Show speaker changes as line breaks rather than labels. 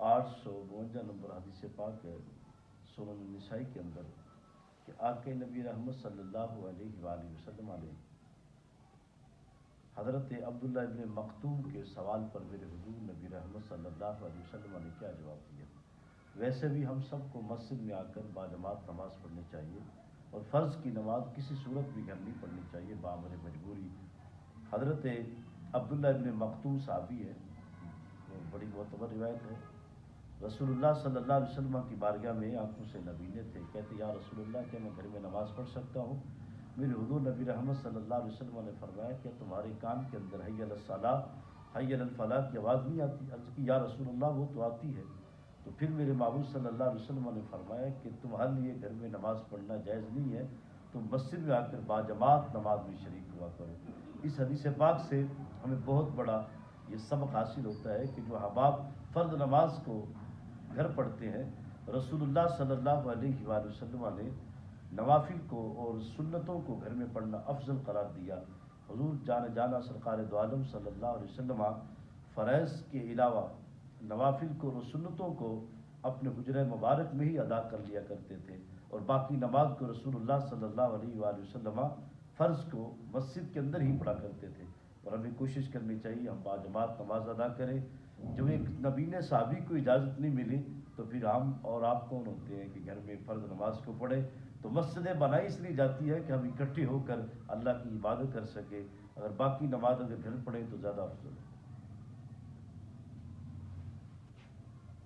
852 number حدیث پاک ہے سنن النسائی کے اندر کہ آقا نبی رحمت صلی اللہ علیہ وآلہ وسلم علیہ حضرت عبداللہ ابن مختوم کے سوال پر میرے حضور نبی رحمت صلی اللہ علیہ وسلم نے کیا جواب دیا۔ ویسے بھی ہم سب کو مسجد میں آ کر باجماعت نماز پڑھنی چاہیے اور فرض کی نماز کسی صورت بھی گھر نہیں پڑھنی چاہیے بامر مجبوری۔ حضرت عبداللہ ابن مختوم صحابی ہے، بڑی معتبر روایت ہے۔ رسول اللہ صلی اللہ علیہ وسلم کی بارگاہ میں آنکھوں سے نبینے تھے، کہتے یا رسول اللہ کیا میں گھر میں نماز پڑھ سکتا ہوں؟ میرے حضور نبی رحمت صلی اللہ علیہ وسلم نے فرمایا کہ تمہارے کان کے اندر حی علی الصلاۃ حی علی الفلاح کی آواز نہیں آتی؟ عرض کی یا رسول اللہ وہ تو آتی ہے۔ تو پھر میرے محبوب صلی اللہ علیہ وسلم نے فرمایا کہ تمہارے لیے گھر میں نماز پڑھنا جائز نہیں ہے، تم مسجد میں آ کر باجماعت نماز میں شریک ہوا کرو۔ اس حدیث پاک سے ہمیں بہت بڑا یہ سبق حاصل ہوتا ہے کہ جو احباب فرض نماز کو گھر پڑھتے ہیں، رسول اللہ صلی اللہ علیہ وآلہ وسلم نے نوافل کو اور سنتوں کو گھر میں پڑھنا افضل قرار دیا۔ حضور جانا سرکار دو عالم صلی اللہ علیہ وسلم فرائض کے علاوہ نوافل کو اور سنتوں کو اپنے حجرہ مبارک میں ہی ادا کر لیا کرتے تھے، اور باقی نماز کو رسول اللہ صلی اللہ علیہ وآلہ وسلم فرض کو مسجد کے اندر ہی پڑھا کرتے تھے۔ اور ہمیں کوشش کرنی چاہیے ہم باجماعت نماز ادا کریں۔ جب ایک نبینے صحابی کو اجازت نہیں ملی تو پھر ہم اور آپ کون ہوتے ہیں کہ گھر میں فرض نماز کو پڑھیں؟ تو مسجدیں بنائی اس لیے جاتی ہے کہ ہم اکٹھے ہو کر اللہ کی عبادت کر سکیں، اگر باقی نماز اگر گھر پڑھیں تو زیادہ افضل ہے۔